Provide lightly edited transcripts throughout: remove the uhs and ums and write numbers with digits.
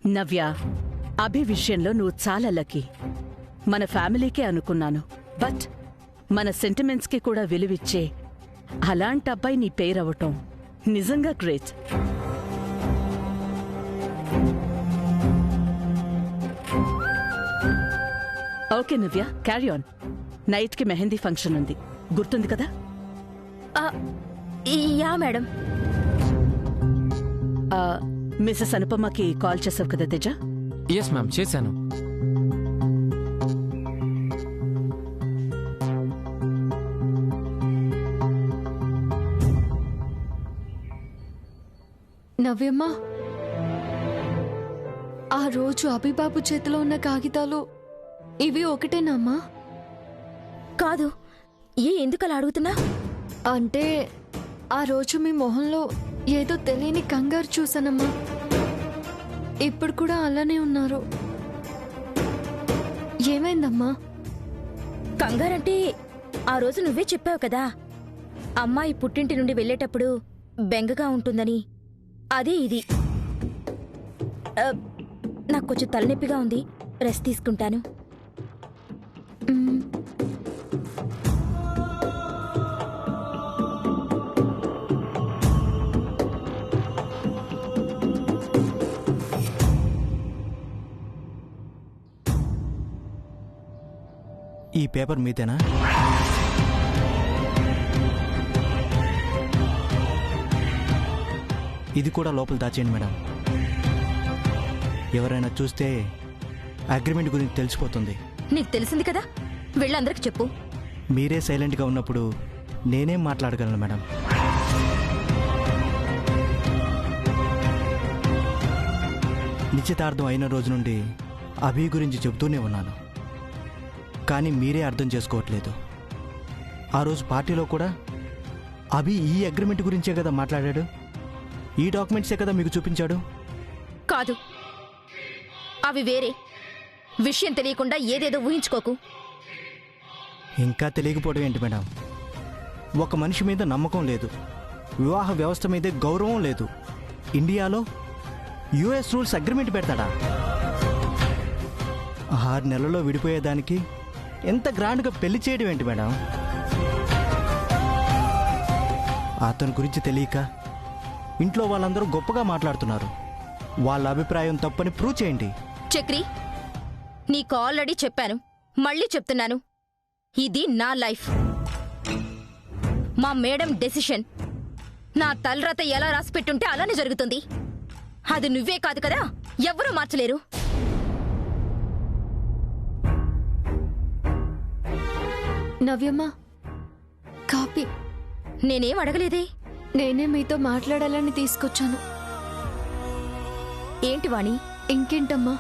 నవ్య, అభి విషయంలో నువ్వు చాలా లక్కీ. మన ఫ్యామిలీకే అనుకున్నాను, బట్ మన సెంటిమెంట్స్కి కూడా విలువిచ్చే అలాంటి అబ్బాయి నీ పేరవటం నిజంగా great. Okay Navya, carry on. నైట్కి మెహందీ ఫంక్షన్ ఉంది, గుర్తుంది కదా? Yeah madam. మిసెస్ అనుపమకి కాల్ చేసావు కదా తేజ? ఎస్ మ్యామ్, చేశాను. నవ్యమ్మ, ఆ రోజు అభిబాబు చేతిలో ఉన్న కాగితాలు ఇవి ఒకటేనమ్మా? కాదు. ఎందుకలా అడుగుతున్నా? అంటే ఆ రోజు మీ మొహంలో ఏదో తెలియని కంగారు చూసానమ్మా. ఇప్పుడు కూడా అలానే ఉన్నారు. ఏమైందమ్మా? కంగారంటే ఆ రోజు నువ్వే చెప్పావు కదా, అమ్మాయి పుట్టింటి నుండి వెళ్ళేటప్పుడు బెంగగా ఉంటుందని. అదే ఇది. నాకు కొంచెం తలనొప్పిగా ఉంది, రెస్ట్ తీసుకుంటాను. ఈ పేపర్ మీదేనా? ఇది కూడా లోపల దాచేయండి మేడం. ఎవరైనా చూస్తే అగ్రిమెంట్ గురించి తెలిసిపోతుంది. నీకు తెలిసింది కదా, వెళ్ళందరికి చెప్పు. మీరే సైలెంట్గా ఉన్నప్పుడు నేనేం మాట్లాడగలను మేడం? నిశ్చితార్థం అయిన రోజు నుండి అభి గురించి చెబుతూనే ఉన్నాను, కానీ మీరే అర్థం చేసుకోవట్లేదు. ఆ రోజు పార్టీలో కూడా అభి ఈ అగ్రిమెంట్ గురించే కదా మాట్లాడాడు, ఈ డాక్యుమెంట్సే కదా మీకు చూపించాడు. కాదు, అవి వేరే. విషయం తెలియకుండా ఏదేదో ఊహించుకోకు. ఇంకా తెలియకపోవడం ఏంటి మేడం? ఒక మనిషి మీద నమ్మకం లేదు, వివాహ వ్యవస్థ మీదే గౌరవం లేదు. ఇండియాలో యుఎస్ రూల్స్ అగ్రిమెంట్ పెడతాడా? 6 నెలల్లో విడిపోయేదానికి ఎంత గ్రాండ్గా పెళ్లి చేయడం ఏంటి మేడం? అతని గురించి తెలియక ఇంట్లో వాళ్ళందరూ గొప్పగా మాట్లాడుతున్నారు. వాళ్ళ అభిప్రాయం తప్పని ప్రూవ్ చేయండి. చక్రి, నీకు ఆల్రెడీ చెప్పాను, మళ్ళీ చెప్తున్నాను, ఇది నా లైఫ్, మా మేడం డెసిషన్. నా తలరాత ఎలా రాసిపెట్టుంటే అలానే జరుగుతుంది. అది నువ్వే కాదు కదా, ఎవ్వరూ మార్చలేరు. నవ్యమ్మ, కాపీ. నేనేం అడగలేదే. నేనే మీతో మాట్లాడాలని తీసుకొచ్చాను. ఏంటి వాణి? ఇంకేంటమ్మా,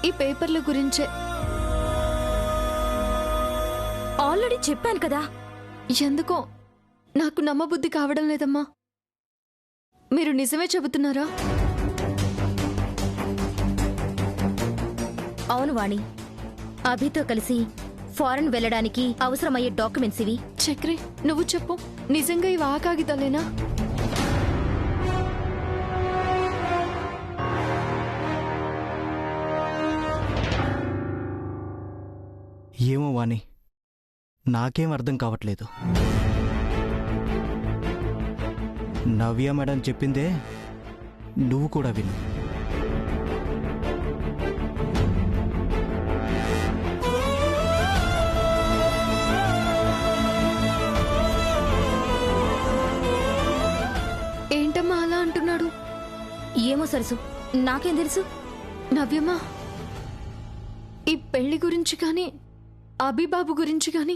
ఈ పేపర్ల గురించే. ఆల్రెడీ చెప్పాను కదా. ఎందుకో నాకు నమ్మబుద్ధి కావడం లేదమ్మా. మీరు నిజమే చెబుతున్నారా? అవును వాణి, అభితో కలిసి ఫారెన్ వెళ్ళడానికి అవసరమయ్యే డాక్యుమెంట్స్ ఇవి. చక్రి, నువ్వు చెప్పు, నిజంగా ఇవి ఆ కాగితాలేనా? ఏమో వాణి, నాకేం అర్థం కావట్లేదు. నవ్య మేడం చెప్పిందే నువ్వు కూడా విను. ఏంటమ్మా అలా అంటున్నాడు? ఏమో సరసు, నాకేం తెలుసు? నవ్యమ్మా, ఈ పెళ్లి గురించి కానీ అభిబాబు గురించి కానీ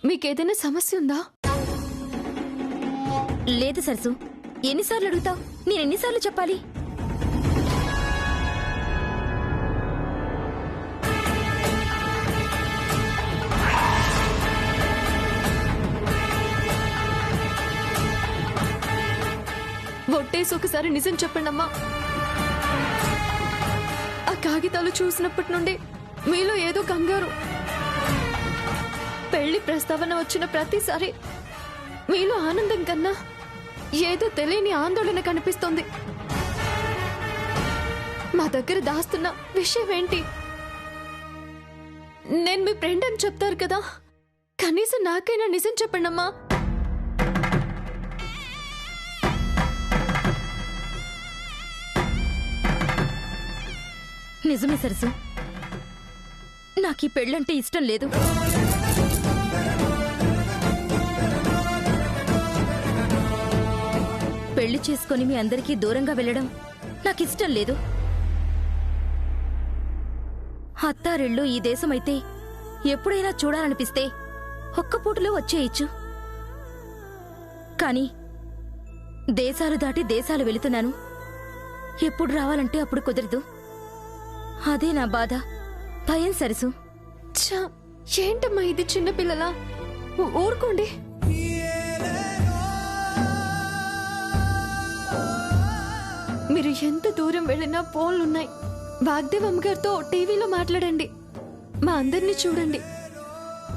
మీకేదైనా సమస్య ఉందా? లేదు సరసు, ఎన్నిసార్లు అడుగుతావు? నేను ఎన్నిసార్లు చెప్పాలి? ఒట్టేసి ఒకసారి నిజం చెప్పండమ్మా. ఆ కాగితాలు చూసినప్పటి నుండి మీలో ఏదో కంగారు. పెళ్లి ప్రస్తావన వచ్చిన ప్రతిసారి మీలో ఆనందం కన్నా ఏదో తెలియని ఆందోళన కనిపిస్తోంది. మా దగ్గర దాస్తున్న విషయం ఏంటి? నేను మీ ఫ్రెండ్ అని చెప్తారు కదా, కనీసం నాకైనా నిజం చెప్పండి అమ్మా. నిజమే సరసు, నాకు ఈ పెళ్ళంటే ఇష్టం లేదు. పెళ్లి చేసుకొని మీ అందరికీ దూరంగా వెళ్ళడం నాకిష్టం లేదు. అత్తారిళ్ళు ఈ దేశమైతే ఎప్పుడైనా చూడాలనిపిస్తే ఒక్క పూటలో వచ్చేయచ్చు. కాని దేశాలు దాటి దేశాలు వెళుతున్నాను, ఎప్పుడు రావాలంటే అప్పుడు కుదరదు. అదే నా బాధ, భయం సరసు. ఛా, ఏంటమ్మా ఇది చిన్నపిల్లలా? ఊరుకోండి. మీరు ఎంత దూరం వెళ్ళినా ఫోన్లున్నాయి. వాగ్దేవ్ అమ్మగారితో టీవీలో మాట్లాడండి. మా అందరినీ చూడండి.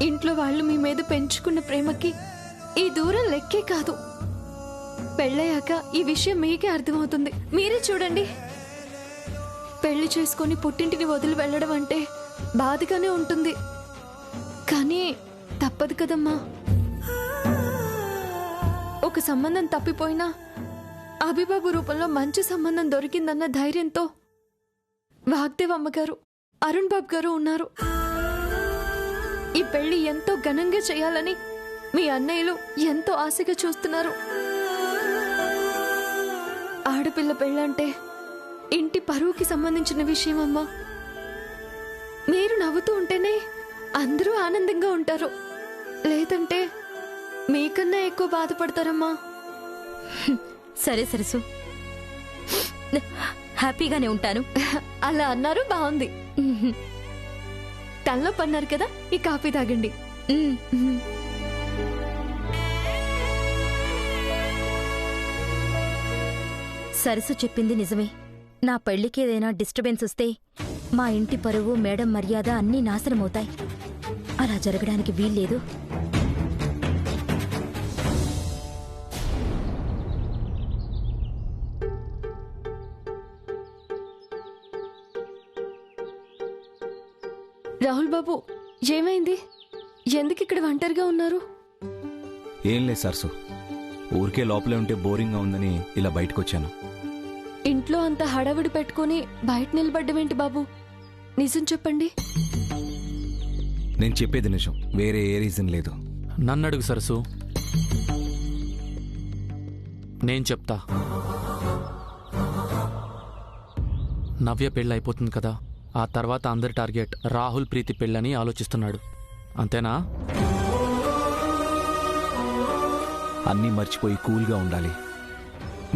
ఇంట్లో వాళ్ళు మీ మీద పెంచుకున్న ప్రేమకి ఈ దూరం లెక్కే కాదు. పెళ్ళయ్యాక ఈ విషయం మీకే అర్థమవుతుంది. మీరే చూడండి. పెళ్లి చేసుకుని పుట్టింటిని వదిలి వెళ్ళడం అంటే బాధగానే ఉంటుంది, కానీ తప్పదు కదమ్మా. ఒక సంబంధం తప్పిపోయినా అభిబాబు రూపంలో మంచి సంబంధం దొరికిందన్న ధైర్యంతో వాగ్దేవ్ అమ్మగారు, అరుణ్ బాబు గారు ఉన్నారు. ఈ పెళ్లి ఎంతో ఘనంగా చేయాలని మీ అన్నయ్యలు ఎంతో ఆశగా చూస్తున్నారు. ఆడపిల్ల పెళ్ళంటే ఇంటి పరువుకి సంబంధించిన విషయం అమ్మా. మీరు నవ్వుతూ ఉంటేనే అందరూ ఆనందంగా ఉంటారు, లేదంటే మీకన్నా ఎక్కువ బాధపడతారమ్మా. సరే సరసు, హ్యాపీగానే ఉంటాను. అలా అన్నారు, బాగుంది. తల్లో పన్నారు కదా, ఈ కాఫీ తాగండి. సరసు చెప్పింది నిజమే. నా పెళ్లికి ఏదైనా డిస్టర్బెన్స్ వస్తే మా ఇంటి పరువు, మేడం మర్యాద అన్నీ నాశనమవుతాయి. అలా జరగడానికి వీల్లేదు. రాహుల్ బాబు, ఏమైంది? ఎందుకు ఇక్కడ ఒంటరిగా ఉన్నారు? ఏం లేదు సరసు, ఊరికే లోపలే ఉంటే బోరింగ్గా ఉందని ఇలా బయటకొచ్చాను. ఇంట్లో అంత హడావిడి పెట్టుకుని బయట నిలబడ్డమేంటి బాబు? నిజం చెప్పండి. నేను చెప్పేది నిజం, వేరే ఏ రీజన్ లేదు. నన్ను అడుగు సరసు, నేను చెప్తా. నవ్య పెళ్ళి అయిపోతుంది కదా, ఆ తర్వాత అందరి టార్గెట్ రాహుల్ ప్రీతి పెళ్ళని ఆలోచిస్తున్నాడు, అంతేనా? అన్నీ మర్చిపోయి కూల్గా ఉండాలి.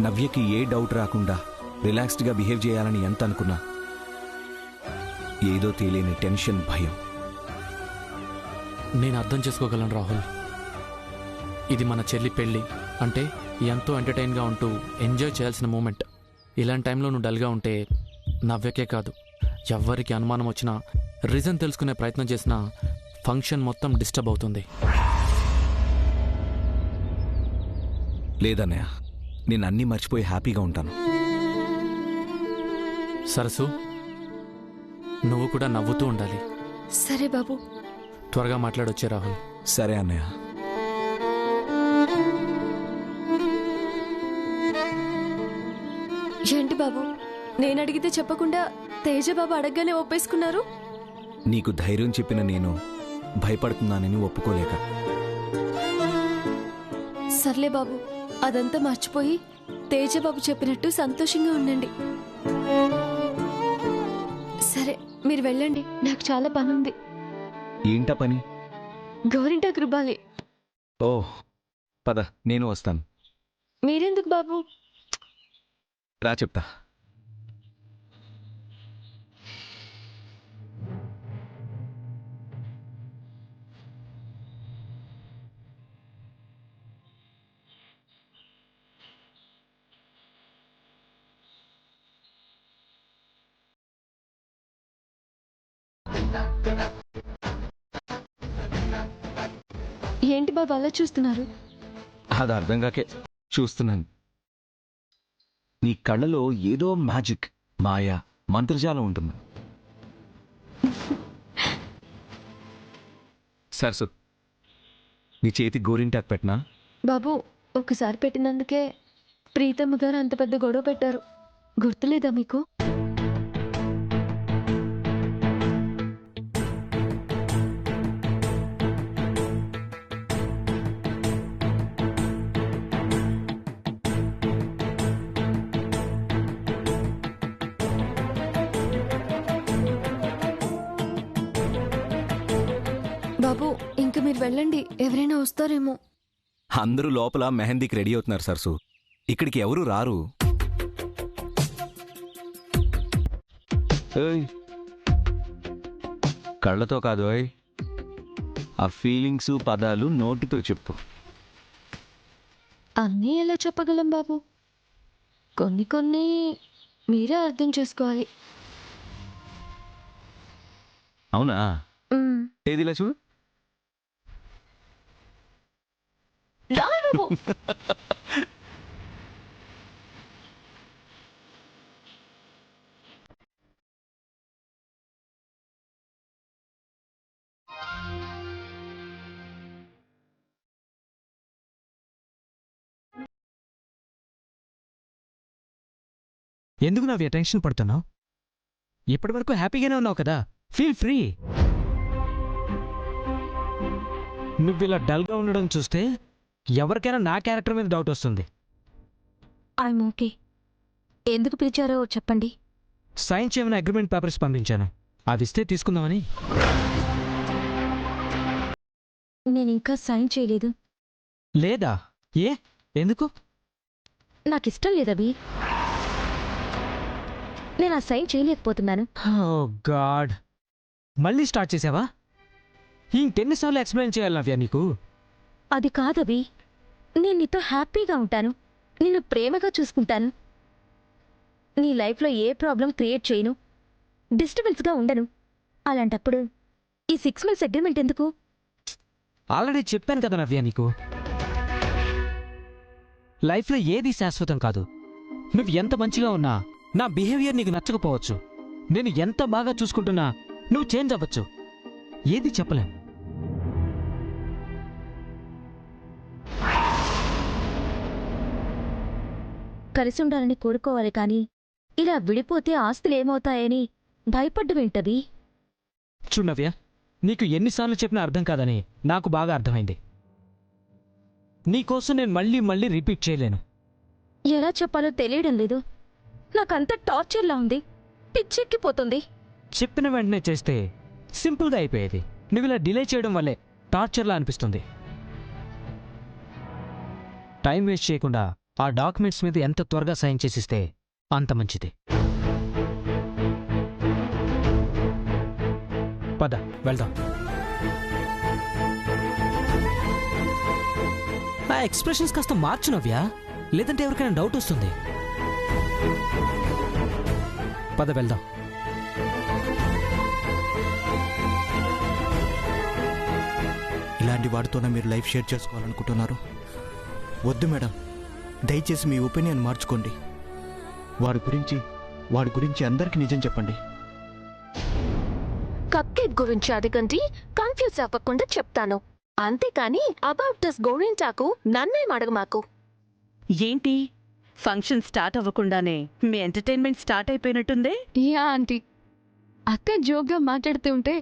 నవ్యకి ఏ డౌట్ రాకుండా రిలాక్స్డ్గా బిహేవ్ చేయాలని ఎంత అనుకున్నా ఏదో తెలియని టెన్షన్, భయం. నేను అర్థం చేసుకోగలను రాహుల్. ఇది మన చెల్లి పెళ్ళి అంటే ఎంతో ఎంటర్టైన్గా ఉంటూ ఎంజాయ్ చేయాల్సిన మూమెంట్. ఇలాంటి టైంలో నువ్వు డల్గా ఉంటే నవ్యకే కాదు, ఎవ్వరికి అనుమానం వచ్చినా, రీజన్ తెలుసుకునే ప్రయత్నం చేసినా ఫంక్షన్ మొత్తం డిస్టర్బ్ అవుతుంది. లేదన్నయ్య, నేను అన్నీ మర్చిపోయి హ్యాపీగా ఉంటాను. సరసు, నువ్వు కూడా నవ్వుతూ ఉండాలి. సరే బాబు. త్వరగా మాట్లాడొచ్చే రాహుల్. సరే అన్నయ్య. ఏంటి బాబు, నేను అడిగితే చెప్పకుండా తేజ బాబు అడగగానే ఒప్పేసుకున్నారు? నీకు ధైర్యం చెప్పిన నేను భయపడుతున్నానని ఒప్పుకోలేక. సర్లే బాబు, అదంతా మర్చిపోయి తేజబాబు చెప్పినట్టు సంతోషంగా ఉండండి. సరే, మీరు వెళ్ళండి, నాకు చాలా పని ఉంది. ఏంటా పని? గోరింటాకు రుబ్బాలి. ఓ పద, నేను వస్తాను. మీరెందుకు బాబు? రా చెప్తా. ఏంటి బాబు అలా చూస్తున్నారు? అది అర్థం కాకే చూస్తున్నాను. నీ కళ్ళలో ఏదో మ్యాజిక్, మాయా, మంత్రజాలం ఉంటుంది. సరస్వతి, నీ చేతి గోరింటాకు పెట్టనా? బాబు, ఒకసారి పెట్టినందుకే ప్రీతమ్మ గారు అంత పెద్ద గొడవ పెట్టారు. గుర్తులేదా మీకు? బాబు, ఇంక మీరు వెళ్ళండి, ఎవరైనా వస్తారేమో. అందరూ లోపల మెహందీకి రెడీ అవుతున్నారు సరసు. ఇక్కడికి ఎవరు రారు. కళ్ళతో కాదు, ఆ ఫీలింగ్స్ పదాలు నోటితో చెప్పు. అన్నీ ఎలా చెప్పగలం బాబు? కొన్ని కొన్ని మీరే అర్థం చేసుకోవాలి. అవునా? ఏదిలా చూడు. బాబు, ఎందుకు నవ్య టెన్షన్ పడుతున్నావు? ఇప్పటి వరకు హ్యాపీగానే ఉన్నావు కదా, ఫీల్ ఫ్రీ. నువ్వు ఇలా డల్గా ఉండడం చూస్తే ఎవరికైనా నా క్యారెక్టర్ మీద డౌట్ వస్తుంది. I'm okay. ఎందుకు పిలిచారో చెప్పండి. సైన్ చేయమని అగ్రిమెంట్ పేపర్స్ పంపించాను, అది ఇస్తే తీసుకుందామని. నేను ఇంకా సైన్ చేయలేదు. లేదా? ఏ? ఎందుకు? నాకిష్టం లేదవి. నేను ఆ సైన్ చేయలేకపోతున్నాను. ఓ గాడ్, మళ్ళీ స్టార్ట్ చేసావా? ఇంకెన్నిసార్లు ఎక్స్ప్లెయిన్ చేయాలి నవ్య నీకు? అది కాదవి. నేను నీతో హ్యాపీగా ఉంటాను, నిన్ను ప్రేమగా చూసుకుంటాను, నీ లైఫ్లో ఏ ప్రాబ్లం క్రియేట్ చేయను, డిస్టర్బెన్స్గా ఉండను. అలాంటప్పుడు ఈ 6 months అగ్రిమెంట్ ఎందుకు? ఆల్రెడీ చెప్పాను కదా నవ్య నీకు, లైఫ్లో ఏది శాశ్వతం కాదు. నువ్వు ఎంత మంచిగా ఉన్నా నా బిహేవియర్ నీకు నచ్చకపోవచ్చు. నేను ఎంత బాగా చూసుకుంటున్నా నువ్వు చేంజ్ అవ్వచ్చు. ఏది చెప్పలేం. కలిసి ఉండాలని కోరుకోవాలి కానీ ఇలా విడిపోతే ఆస్తులు ఏమవుతాయని భయపడ్డవేంటవి? చూడు నవ్య, నీకు ఎన్నిసార్లు చెప్పినా అర్థం కాదని నాకు బాగా అర్థమైంది. నీకోసం నేను మళ్ళీ మళ్ళీ రిపీట్ చేయలేను. ఎలా చెప్పాలో తెలియడం లేదు. నాకంత టార్చర్లా ఉంది, పిచ్చెక్కిపోతుంది. చెప్పిన వెంటనే చేస్తే సింపుల్గా అయిపోయేది. నువ్వు ఇలా డిలే చేయడం వల్లే టార్చర్లా అనిపిస్తుంది. టైం వేస్ట్ చేయకుండా ఆ డాక్యుమెంట్స్ మీద ఎంత త్వరగా సైన్ చేసిస్తే అంత మంచిది. పద వెళ్దాం. ఆ ఎక్స్ప్రెషన్స్ కాస్త మార్చు నవ్యా, లేదంటే ఎవరికైనా డౌట్ వస్తుంది. పద వెళ్దాం. ఇలాంటి వాడితోనే మీరు లైఫ్ షేర్ చేసుకోవాలనుకుంటున్నారు? వద్దు మేడం, దయచేసి మీ ఒపీనియన్ మార్చుకోండి. వాడి గురించి అందరికీ నిజం చెప్పండి. కప్ కేక్ గురించి అడగండి, కన్ఫ్యూజ్ అవ్వకుండా చెప్తాను. అంతేకాని అబౌట్ దిస్ గోరింటాకు నన్నేం అడగమాకు. ఏంటి, ఫంక్షన్ స్టార్ట్ అవ్వకుండానే మీ ఎంటర్టైన్మెంట్ స్టార్ట్ అయిపోయినట్టుందే? యా ఆంటీ, అక్క జోక్గా మాట్లాడుతూ ఉంటే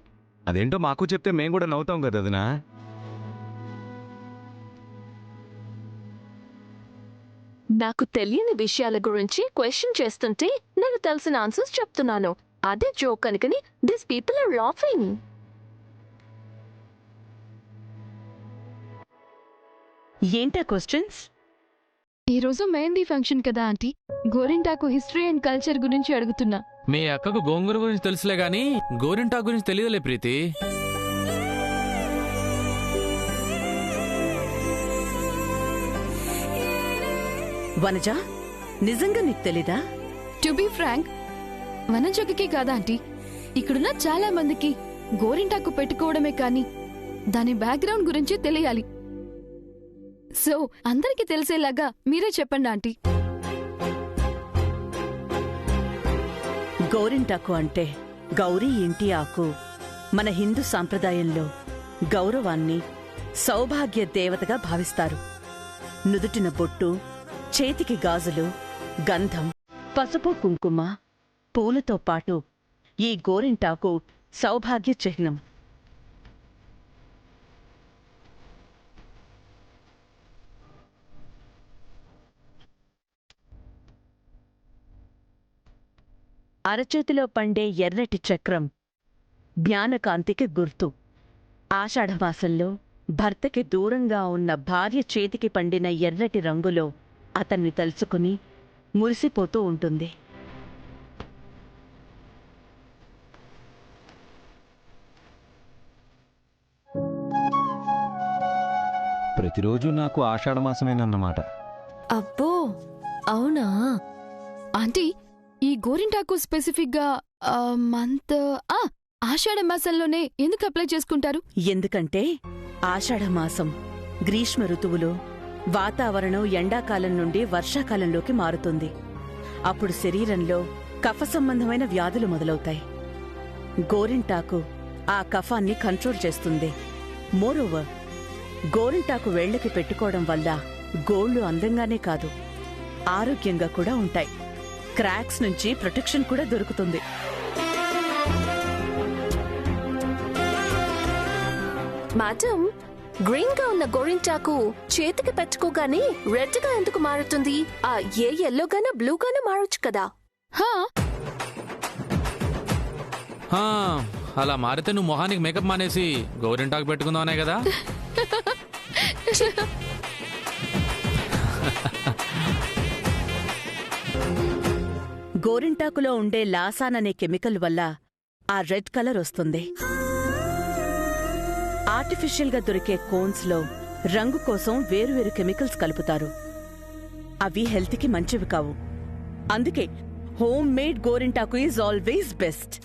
అదేంటో మాకు చెప్తే మేము కూడా నవ్వుతాం కదా అదినా. నాకు తెలియని విషయాల గురించి క్వశ్చన్ చేస్తుంటే నేను తెలిసిన ఆన్సర్స్ చెప్తున్నాను. అదే జోక్ అనుకుని దిస్ పీపుల్ ఆర్ లాఫింగ్. ఏంటా క్వశ్చన్స్? ఈరోజు మెహందీ ఫంక్షన్ కదా ఆంటీ, గోరింటాకు హిస్టరీ అండ్ కల్చర్ గురించి అడుగుతున్నా. మీ అక్కకు గోంగూర గురించి తెలుసులే గాని గోరింటాకు గురించి తెలియదులే ప్రీతి. వనజ, నిజంగా నీకు తెలీదా? టు బీ ఫ్రాంక్, వనజొక్కకే కాదా ఆంటీ, ఇక్కడున్న చాలా మందికి గోరింటాకు పెట్టుకోవడమే కానీ దాని బ్యాక్గ్రౌండ్ గురించి తెలియాలి. సో అందరికీ తెలిసేలాగా మీరే చెప్పండి ఆంటీ. గోరింటాకు అంటే గౌరీ ఇంటి ఆకు. మన హిందూ సాంప్రదాయంలో గౌరవాన్ని, సౌభాగ్య దేవతగా భావిస్తారు. నుదుటిన బొట్టు, చేతికి గాజులు, గంధం, పసుపు కుంకుమ, పూలతో పాటు ఈ గోరింటాకు సౌభాగ్య చిహ్నం. అరచేతిలో పండే ఎర్రటి చక్రం జ్ఞానకాంతికి గుర్తు. ఆషాఢమాసంలో భర్తకి దూరంగా ఉన్న భార్య చేతికి పండిన ఎర్రటి రంగులో అతన్ని తలుచుకుని మురిసిపోతూ ఉంటుంది. ప్రతిరోజు నాకు ఆషాఢమాసమేనన్నమాట. అబ్బో అవునా ఆంటీ, ఈ గోరింటాకు స్పెసిఫిక్ గా మంత్ ఆషాఢ మాసంలోనే ఎందుకు అప్లై చేసుకుంటారు? ఎందుకంటే ఆషాఢమాసం గ్రీష్మ ఋతువులో వాతావరణం ఎండాకాలం నుండి వర్షాకాలంలోకి మారుతుంది. అప్పుడు శరీరంలో కఫ సంబంధమైన వ్యాధులు మొదలవుతాయి. గోరింటాకు ఆ కఫాన్ని కంట్రోల్ చేస్తుంది. మోరోవర్, గోరింటాకు వేళ్లకి పెట్టుకోవడం వల్ల గోళ్లు అందంగానే కాదు, ఆరోగ్యంగా కూడా ఉంటాయి. క్రాక్స్ నుంచి ప్రొటెక్షన్ కూడా దొరుకుతుంది. మేడం, గ్రీన్ గా ఉన్న గోరింటాకు చేతికి పెట్టుకోగానే రెడ్ గా ఎందుకు మారుతుంది? ఏ ఎల్లో గానా బ్లూ గానా మారొచ్చు కదా. అలా మారితే నువ్వు మొహానికి మేకప్ మానేసి గోరింటాకు పెట్టుకుందామనే కదా. గోరింటాకులో ఉండే లాసాన్ అనే కెమికల్ వల్ల ఆ రెడ్ కలర్ వస్తుంది. ఆర్టిఫిషియల్గా దొరికే కోన్స్లో రంగు కోసం వేరువేరు కెమికల్స్ కలుపుతారు. అవి హెల్త్కి మంచివి కావు. అందుకే హోమ్ మేడ్ గోరింటాకు is always best.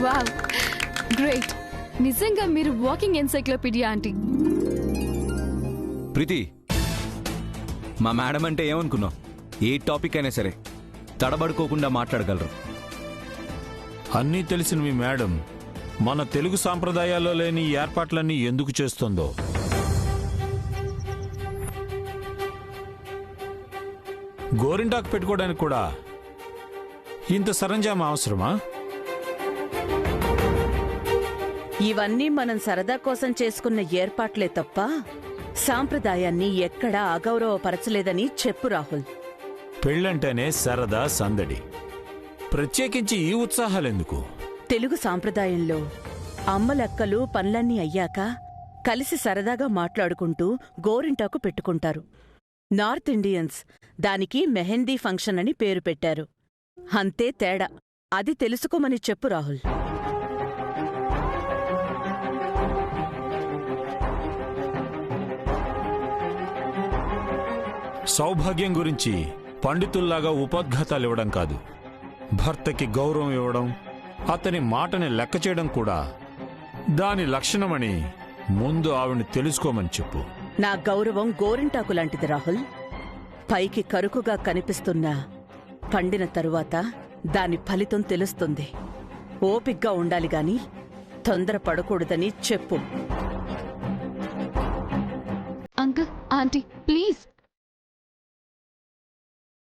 Wow, great. నిజంగా మీరు వాకింగ్ ఎన్సైక్లోపీడియా ఆంటీ. ప్రీతి, మా మేడం అంటే ఏమనుకున్నావు? ఏ టాపిక్ అయినా సరే తడబడుకోకుండా మాట్లాడగలరు. అన్నీ తెలిసిన మీ మేడం మన తెలుగు సాంప్రదాయాల్లో లేని ఏర్పాట్లన్నీ ఎందుకు చేస్తుందో. గోరింటాకు పెట్టుకోవడానికి కూడా ఇంత సరంజామా అవసరమా? ఇవన్నీ మనం సరదా కోసం చేసుకున్న ఏర్పాట్లే తప్ప సాంప్రదాయాన్ని ఎక్కడా అగౌరవపరచలేదని చెప్పు రాహుల్. పెళ్ళంటేనే సరదా, సందడి. ప్రత్యేకించి ఈ ఉత్సాహాలెందుకు? తెలుగు సాంప్రదాయంలో అమ్మలక్కలు పనులన్నీ అయ్యాక కలిసి సరదాగా మాట్లాడుకుంటూ గోరింటాకు పెట్టుకుంటారు. నార్త్ ఇండియన్స్ దానికి మెహందీ ఫంక్షన్ అని పేరు పెట్టారు. అంతే తేడా. అది తెలుసుకోమని చెప్పు రాహుల్. సౌభాగ్యం గురించి పండితుల్లాగా ఉపోద్ఘాతాలివ్వడం కాదు, భర్తకి గౌరవం ఇవ్వడం, అతని మాటని లెక్క చేయడం కూడా దాని లక్షణమని ముందు ఆవిడ్ని తెలుసుకోమని చెప్పు. నా గౌరవం గోరింటాకు లాంటిది రాహుల్. పైకి కరుకుగా కనిపిస్తున్నా పండిన తరువాత దాని ఫలితం తెలుస్తుంది. ఓపిగ్గా ఉండాలిగాని తొందరపడకూడదని చెప్పు. అంకుల్, ఆంటీ ప్లీజ్,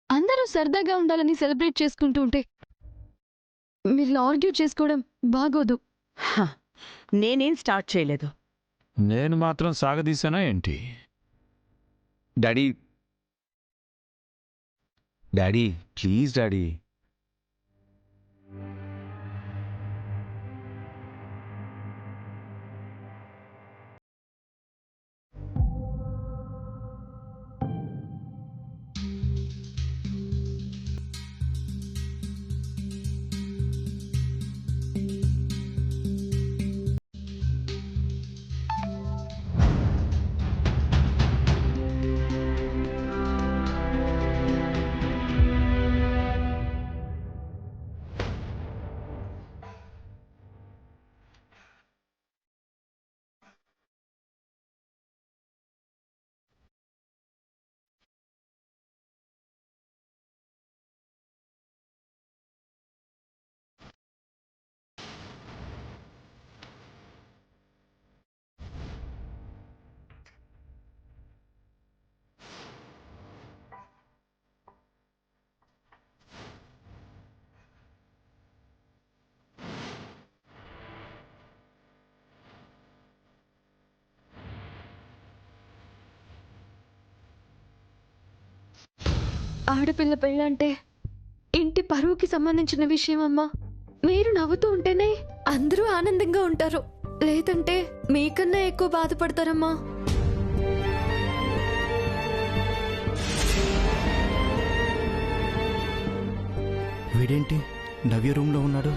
అందరూ సరదాగా ఉండాలని సెలబ్రేట్ చేసుకుంటూ ఉంటే మీరు ఆర్గ్యూ చేసుకోవడం బాగోదు. నేనేం స్టార్ట్ చేయలేదు. నేను మాత్రం సాగదీశానా ఏంటి? Daddy, daddy please daddy. ఆడపిల్ల పెళ్ళంటే ఇంటి పరువుకి సంబంధించిన విషయం అమ్మా. మీరు నవ్వుతూ ఉంటేనే అందరూ ఆనందంగా ఉంటారు, లేదంటే మీకన్నా ఎక్కువ బాధపడతారమ్మా. వీడేంటి నవ్య రూమ్లో ఉన్నాడు?